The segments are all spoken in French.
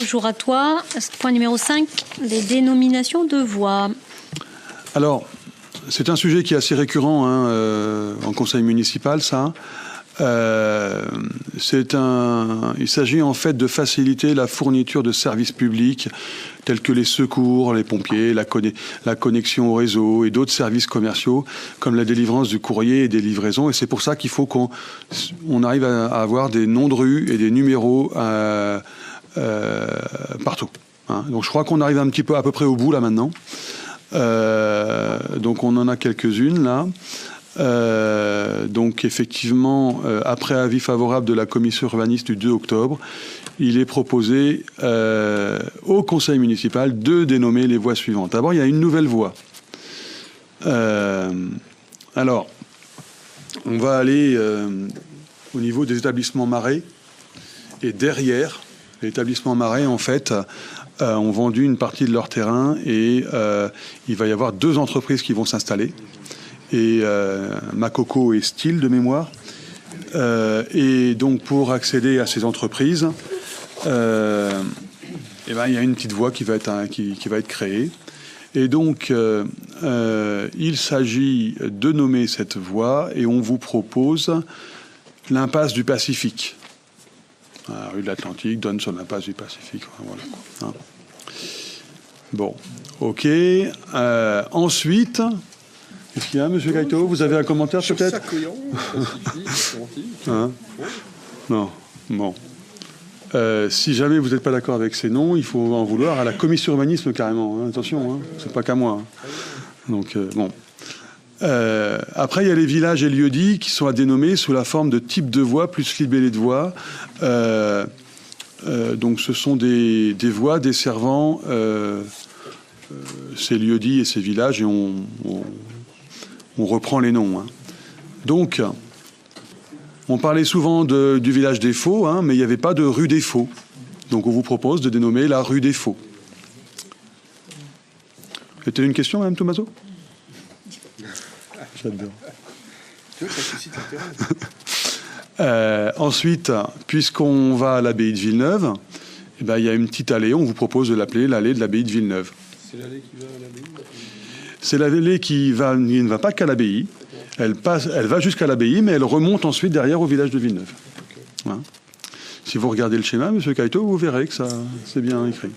Bonjour à toi. Point numéro 5, les dénominations de voies. Alors, c'est un sujet qui est assez récurrent en conseil municipal, ça. Il s'agit en fait de faciliter la fourniture de services publics tels que les secours, les pompiers, la connexion au réseau et d'autres services commerciaux comme la délivrance du courrier et des livraisons. Et c'est pour ça qu'il faut qu'on arrive à avoir des noms de rues et des numéros partout. Donc je crois qu'on arrive un petit peu à peu près au bout là maintenant. Donc on en a quelques-unes là. Donc effectivement, après avis favorable de la commission urbaniste du 2 octobre, il est proposé au conseil municipal de dénommer les voies suivantes. D'abord, il y a une nouvelle voie. Alors, on va aller au niveau des établissements marais et derrière. Les établissements marais, en fait, ont vendu une partie de leur terrain et il va y avoir 2 entreprises qui vont s'installer. Et Makoko et Style de mémoire. Et donc pour accéder à ces entreprises, il y a une petite voie qui va être créée. Et donc il s'agit de nommer cette voie et on vous propose l'impasse du Pacifique. La rue de l'Atlantique donne sur l'impasse du Pacifique. Voilà. Bon, ok. Ensuite... Qu'est-ce qu'il y a, M. Gaito? Vous avez un commentaire peut-être? Non. Bon. Si jamais vous n'êtes pas d'accord avec ces noms, il faut en vouloir à la commission urbanisme carrément. Attention, c'est pas qu'à moi. Donc, bon. Après, il y a les villages et lieux-dits qui sont à dénommer sous la forme de type de voie plus libellé de voie. Donc, ce sont des voies desservant ces lieux-dits et ces villages et on reprend les noms. Donc, on parlait souvent du village des Faux, mais il n'y avait pas de rue des Faux. Donc, on vous propose de dénommer la rue des Faux. C'était une question, Mme Tomaso? J'adore. Ensuite, puisqu'on va à l'abbaye de Villeneuve, il y a une petite allée, on vous propose de l'appeler l'allée de l'abbaye de Villeneuve. C'est l'allée qui va à l'abbaye? C'est l'allée qui ne va pas qu'à l'abbaye. Elle va jusqu'à l'abbaye, mais elle remonte ensuite derrière au village de Villeneuve. Okay. Voilà. Si vous regardez le schéma, M. Kaito, vous verrez que ça, c'est bien écrit.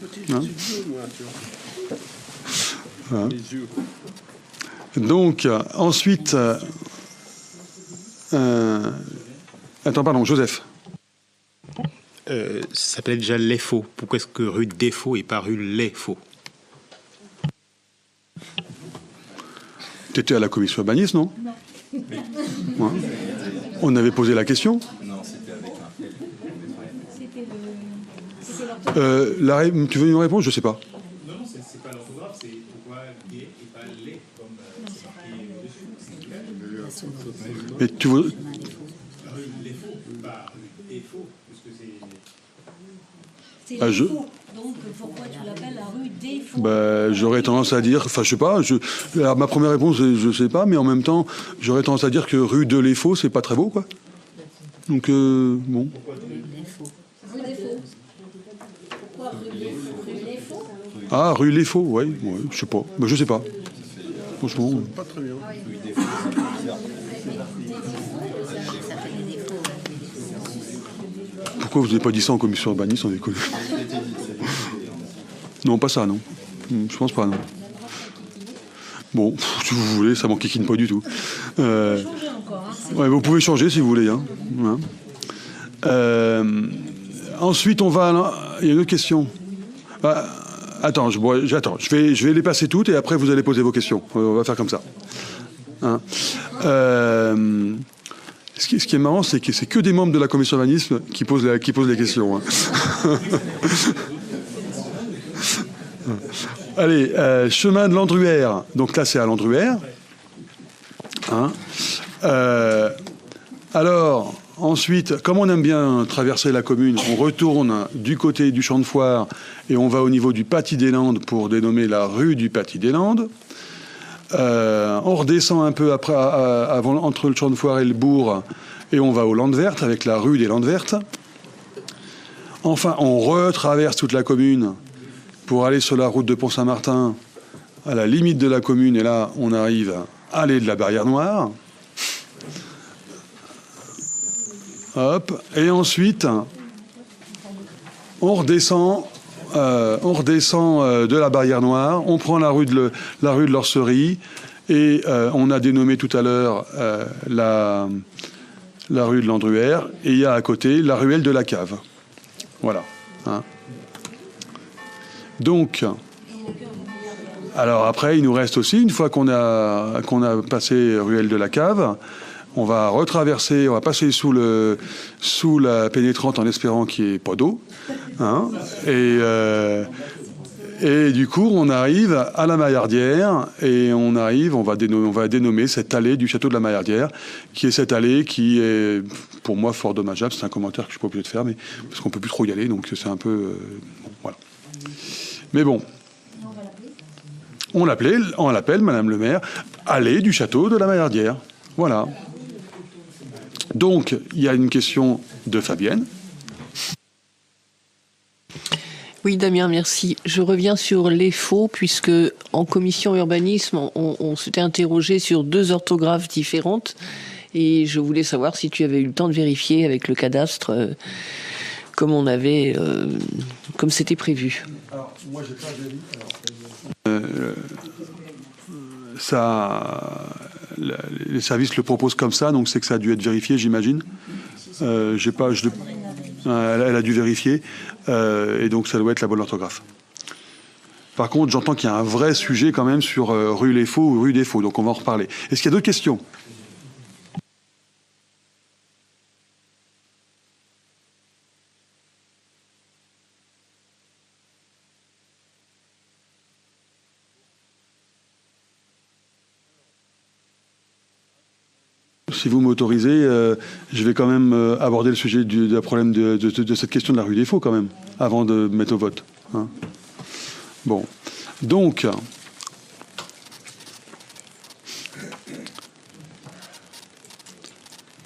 Voilà. Donc, ensuite... Attends, pardon, Joseph. Ça s'appelait déjà Les Faux. Pourquoi est-ce que rue des Faux et pas rue Les Faux? Tu étais à la commission urbaniste, non? Non. Ouais. On avait posé la question. Non, c'était avec un tel. Tu veux une réponse? Je ne sais pas. Non, c'est pas l'orthographe, c'est pourquoi des et pas les, comme c'est marqué dessus. Mais tu veux... Rue les faux, pas rue des faux, parce que c'est... C'est les faux. Donc pourquoi tu l'appelles la rue des Faux? J'aurais tendance à dire, enfin je sais pas, alors, ma première réponse je sais pas, mais en même temps j'aurais tendance à dire que rue de Les Faux c'est pas très beau quoi. Donc bon. Pourquoi rue des Faux? Rue des Faux. Pourquoi rue des Faux? Ah rue Les Faux, ouais, je sais pas, je sais pas. Franchement. Pas très bien. Pourquoi vous n'avez pas dit ça en commission urbaniste, on déconne? Non, pas ça, non. Je pense pas, non. Bon, si vous voulez, ça m'enquiquine pas du tout. Vous pouvez changer si vous voulez. Ensuite, on va... Il y a une autre question. Attends, je vais les passer toutes et après vous allez poser vos questions. On va faire comme ça. Ce qui est marrant, c'est que c'est que des membres de la commission urbanisme qui posent les questions. Allez, chemin de l'Andruère. Donc là, c'est à l'Andruère. Alors, ensuite, comme on aime bien traverser la commune, on retourne du côté du Champ de Foire et on va au niveau du Paty des Landes pour dénommer la rue du Paty des Landes. On redescend un peu après, entre le Champ de Foire et le bourg et on va aux Landes Vertes avec la rue des Landes Vertes. Enfin, on retraverse toute la commune pour aller sur la route de Pont-Saint-Martin, à la limite de la commune, et là, on arrive à l'allée de la Barrière Noire. Hop, et ensuite, on redescend de la Barrière Noire, on prend la rue de l'Orcerie, et on a dénommé tout à l'heure la rue de l'Andruère, et il y a à côté la ruelle de la Cave. Voilà. Hein. Donc, alors après, il nous reste aussi, une fois qu'on a passé ruelle de la Cave, on va retraverser, on va passer sous la pénétrante en espérant qu'il n'y ait pas d'eau. Hein, et du coup, on arrive à la Maillardière et on va dénommer cette allée du château de la Maillardière, qui est cette allée qui est, pour moi, fort dommageable. C'est un commentaire que je ne suis pas obligé de faire, mais parce qu'on ne peut plus trop y aller, donc c'est un peu... bon, voilà. Mais bon, on l'appelle, Madame le maire, allée du château de la Maillardière. Voilà. Donc, il y a une question de Fabienne. Oui, Damien, merci. Je reviens sur les faux, puisque en commission urbanisme, on s'était interrogé sur 2 orthographes différentes, et je voulais savoir si tu avais eu le temps de vérifier avec le cadastre, comme c'était prévu. Alors, moi, j'ai pas les services le proposent comme ça, donc c'est que ça a dû être vérifié, j'imagine. Elle a dû vérifier, et donc ça doit être la bonne orthographe. Par contre, j'entends qu'il y a un vrai sujet quand même sur rue Les Faux ou rue des Faux, donc on va en reparler. Est-ce qu'il y a d'autres questions ? Si vous m'autorisez, je vais quand même aborder le sujet du problème de cette question de la rue des Faux quand même, avant de mettre au vote. Hein. Bon, donc,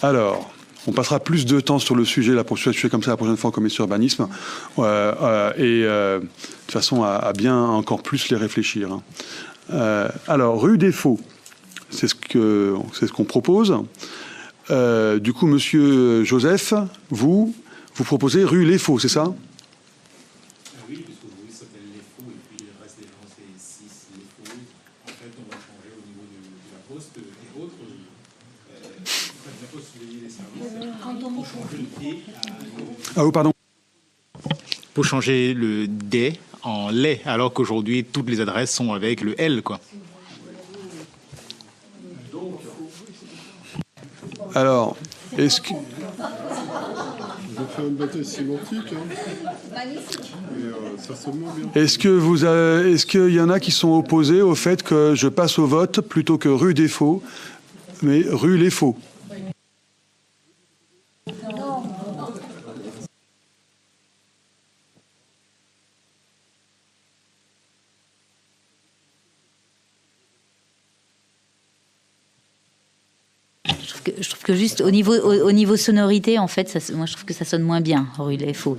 alors, on passera plus de temps sur le sujet, pour ce sujet comme ça la prochaine fois en commission urbanisme, de façon à bien encore plus les réfléchir. Hein. Alors, rue des Faux. C'est ce qu'on propose. Du coup, Monsieur Joseph, vous proposez rue Les Faux, c'est ça ? Oui, puisque aujourd'hui ça s'appelle Les Faux et puis le reste des gens c'est 6 Les Faux. En fait, on va changer au niveau de la poste et autres. La poste, vous voyez les services. Quand on Changer le T à... Ah oui, pardon. Pour changer le D en lait, alors qu'aujourd'hui toutes les adresses sont avec le L, quoi. Alors, est-ce que... J'ai fait une bataille sémantique, hein. Et ça sonne moins bien. Est-ce qu'il y en a qui sont opposés au fait que je passe au vote plutôt que rue des Faux, mais rue Les Faux ? Je trouve que juste au niveau sonorité, en fait, moi je trouve que ça sonne moins bien, rue Les Faux.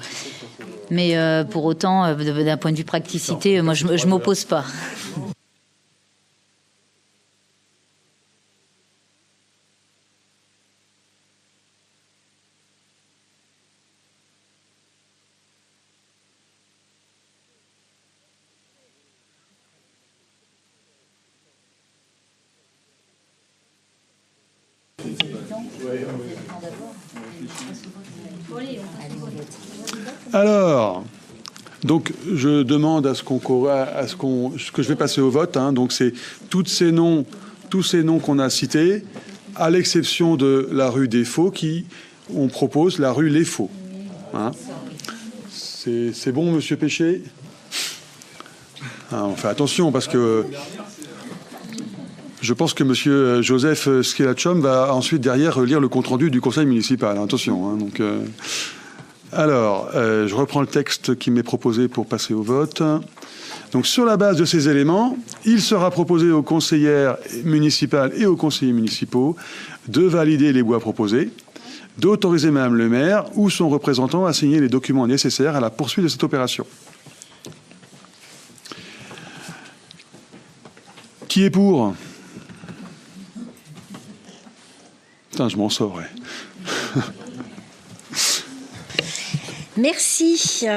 Mais pour autant, d'un point de vue praticité, moi je m'oppose pas. Alors, donc je demande ce que je vais passer au vote. Hein, donc c'est tous ces noms qu'on a cités, à l'exception de la rue des Faux, on propose la rue Les Faux. Hein. C'est bon, Monsieur Péché ? On fait attention parce que je pense que Monsieur Joseph Skelachom va ensuite derrière lire le compte-rendu du conseil municipal. Attention. Hein, donc, alors, je reprends le texte qui m'est proposé pour passer au vote. Donc, sur la base de ces éléments, il sera proposé aux conseillères municipales et aux conseillers municipaux de valider les voies proposées, d'autoriser Madame le maire ou son représentant à signer les documents nécessaires à la poursuite de cette opération. Qui est pour? Putain, je m'en sauverai. Merci.